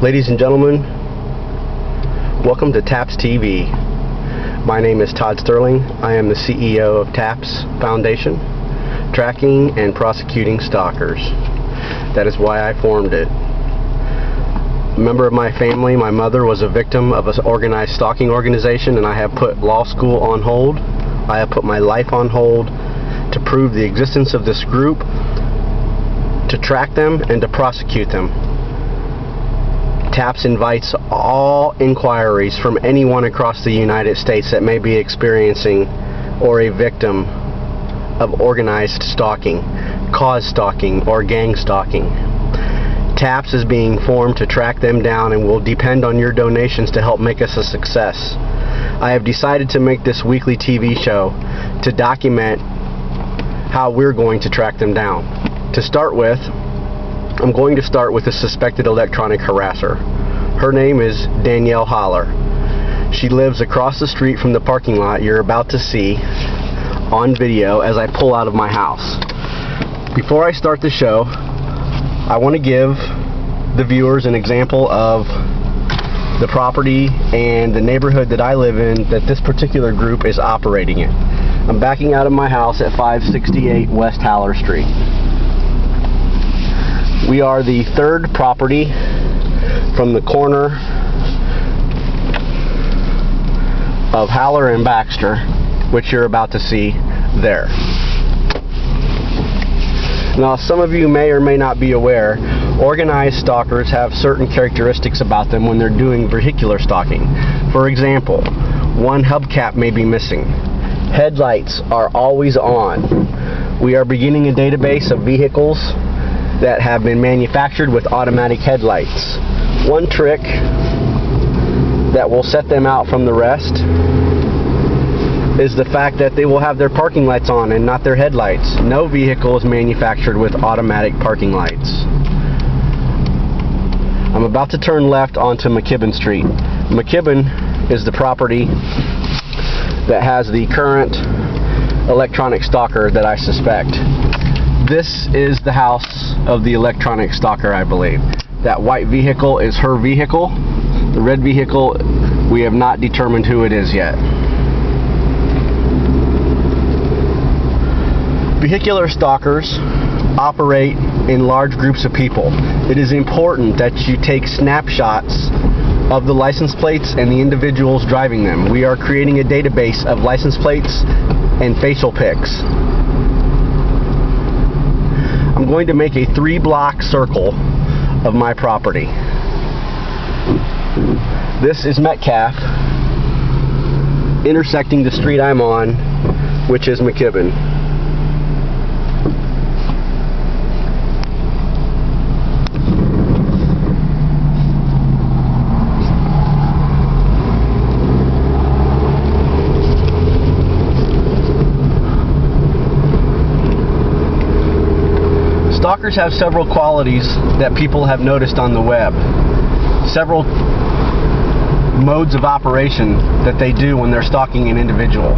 Ladies and gentlemen, welcome to TAPS TV. My name is Todd Sterling. I am the CEO of TAPS Foundation, tracking and prosecuting stalkers. That is why I formed it. A member of my family, my mother, was a victim of an organized stalking organization, and I have put law school on hold. I have put my life on hold to prove the existence of this group, to track them, and to prosecute them. TAPS invites all inquiries from anyone across the United States that may be experiencing or a victim of organized stalking, cause stalking, or gang stalking. TAPS is being formed to track them down and will depend on your donations to help make us a success. I have decided to make this weekly TV show to document how we're going to track them down. To start with, I'm going to start with a suspected electronic harasser. Her name is Danielle Holler. She lives across the street from the parking lot you're about to see on video as I pull out of my house. Before I start the show, I want to give the viewers an example of the property and the neighborhood that I live in that this particular group is operating in. I'm backing out of my house at 568 West Haller Street. We are the third property from the corner of Haller and Baxter, which you're about to see there. Now, some of you may or may not be aware, organized stalkers have certain characteristics about them when they're doing vehicular stalking. For example, one hubcap may be missing. Headlights are always on. We are beginning a database of vehicles that have been manufactured with automatic headlights. One trick that will set them out from the rest is the fact that they will have their parking lights on and not their headlights. No vehicle is manufactured with automatic parking lights. I'm about to turn left onto McKibben Street. McKibben is the property that has the current electronic stalker that I suspect. This is the house of the electronic stalker, I believe. That white vehicle is her vehicle. The red vehicle, we have not determined who it is yet. Vehicular stalkers operate in large groups of people. It is important that you take snapshots of the license plates and the individuals driving them. We are creating a database of license plates and facial pics. I'm going to make a 3-block circle of my property. This is Metcalf, intersecting the street I'm on, which is McKibben. Stalkers have several qualities that people have noticed on the web. Several modes of operation that they do when they're stalking an individual.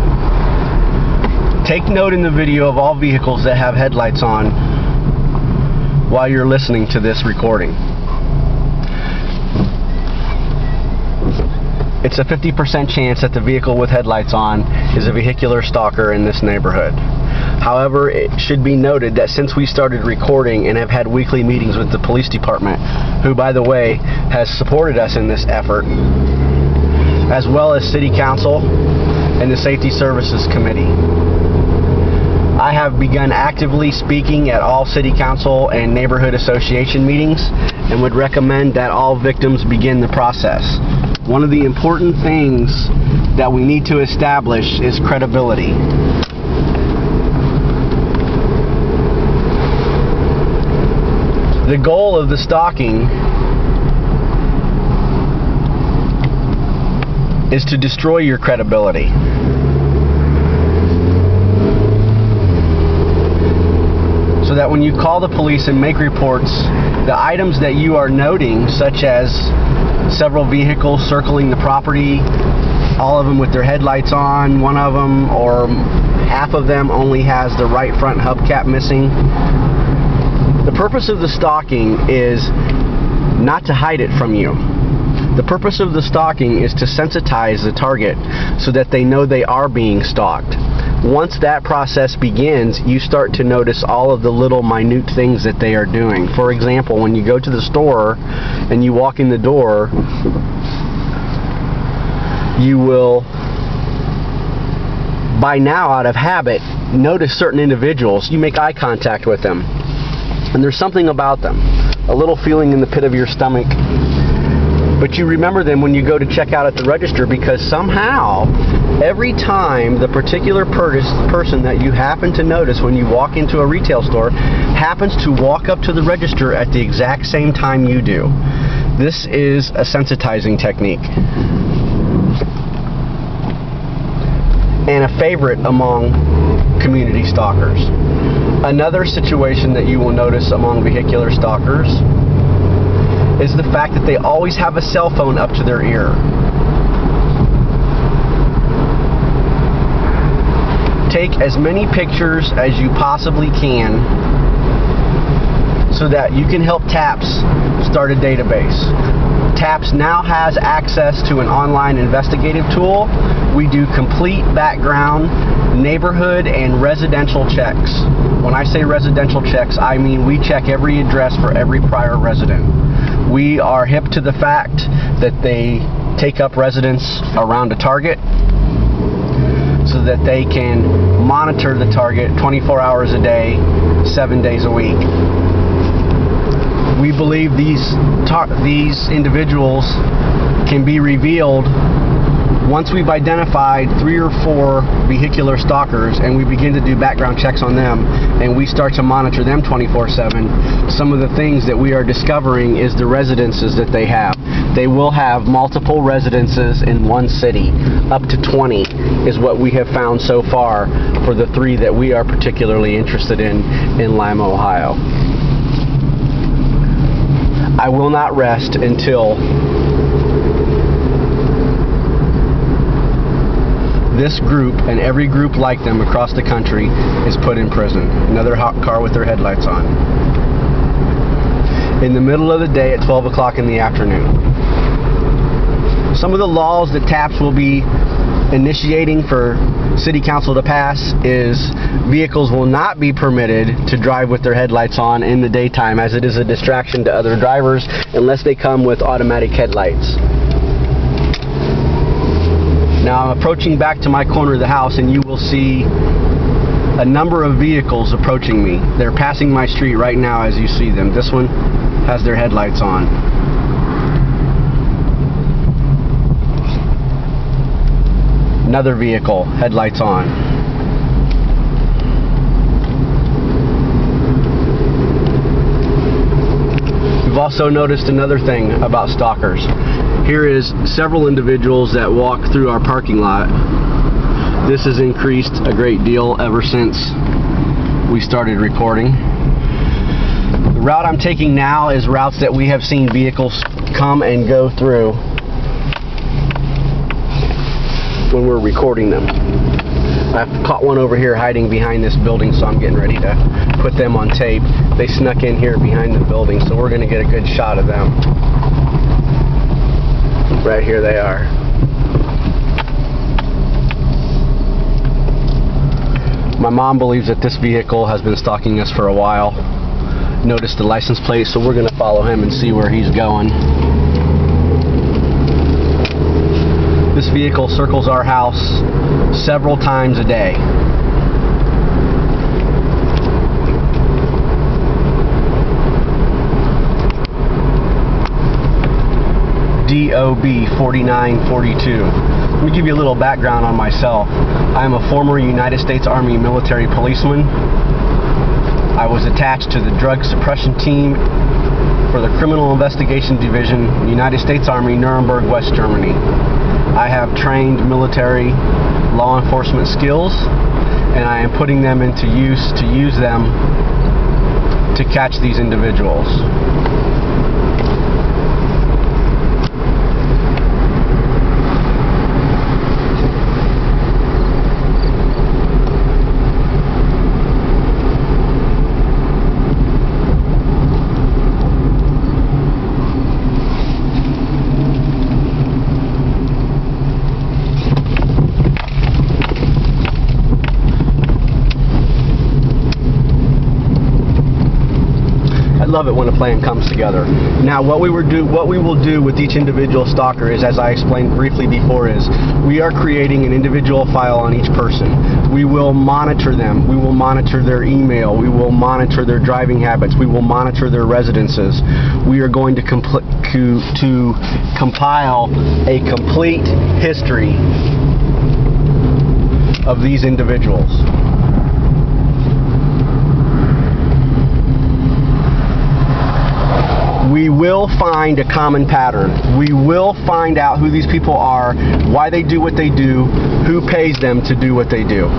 Take note in the video of all vehicles that have headlights on while you're listening to this recording. It's a 50% chance that the vehicle with headlights on is a vehicular stalker in this neighborhood. However, it should be noted that since we started recording and have had weekly meetings with the police department, who, by the way, has supported us in this effort, as well as City Council and the Safety Services Committee, I have begun actively speaking at all City Council and Neighborhood Association meetings and would recommend that all victims begin the process. One of the important things that we need to establish is credibility. The goal of the stalking is to destroy your credibility. So that when you call the police and make reports, the items that you are noting, such as several vehicles circling the property, all of them with their headlights on, one of them or half of them only has the right front hubcap missing. The purpose of the stalking is not to hide it from you. The purpose of the stalking is to sensitize the target so that they know they are being stalked. Once that process begins, you start to notice all of the little minute things that they are doing. For example, when you go to the store and you walk in the door, you will, by now out of habit, notice certain individuals. You make eye contact with them, and there's something about them, a little feeling in the pit of your stomach. But you remember them when you go to check out at the register, because somehow, every time the particular person that you happen to notice when you walk into a retail store happens to walk up to the register at the exact same time you do. This is a sensitizing technique, and a favorite among community stalkers. Another situation that you will notice among vehicular stalkers is the fact that they always have a cell phone up to their ear. Take as many pictures as you possibly can so that you can help TAPS start a database. TAPS now has access to an online investigative tool. We do complete background, neighborhood, and residential checks. When I say residential checks, I mean we check every address for every prior resident. We are hip to the fact that they take up residence around a target so that they can monitor the target 24 hours a day, 7 days a week. We believe these individuals can be revealed once we've identified 3 or 4 vehicular stalkers and we begin to do background checks on them and we start to monitor them 24/7. Some of the things that we are discovering is the residences that they have. They will have multiple residences in one city. Up to 20 is what we have found so far for the 3 that we are particularly interested in Lima, Ohio. I will not rest until this group and every group like them across the country is put in prison. Another hot car with their headlights on. In the middle of the day at 12 o'clock in the afternoon. Some of the laws that TAPS will be initiating for City Council to pass is vehicles will not be permitted to drive with their headlights on in the daytime, as it is a distraction to other drivers unless they come with automatic headlights. Now I'm approaching back to my corner of the house and you will see a number of vehicles approaching me. They're passing my street right now as you see them. This one has their headlights on. Another vehicle, headlights on. We've also noticed another thing about stalkers. Here is several individuals that walk through our parking lot. This has increased a great deal ever since we started recording. The route I'm taking now is routes that we have seen vehicles come and go through when we're recording them. I've caught one over here hiding behind this building, so I'm getting ready to put them on tape. They snuck in here behind the building, so we're going to get a good shot of them. Right here they are. My mom believes that this vehicle has been stalking us for a while. Noticed the license plate, so we're going to follow him and see where he's going. This vehicle circles our house several times a day. DOB 4942. Let me give you a little background on myself. I am a former United States Army military policeman. I was attached to the drug suppression team for the Criminal Investigation Division, United States Army, Nuremberg, West Germany. I have trained military law enforcement skills, and I am putting them into use to use them to catch these individuals. love it when a plan comes together. Now, what we will do with each individual stalker is, as I explained briefly before, is we are creating an individual file on each person. We will monitor them. We will monitor their email. We will monitor their driving habits. We will monitor their residences. We are going to compile a complete history of these individuals. We will find a common pattern. We will find out who these people are, why they do what they do, who pays them to do what they do.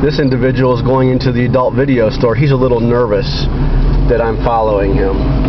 This individual is going into the adult video store. He's a little nervous that I'm following him.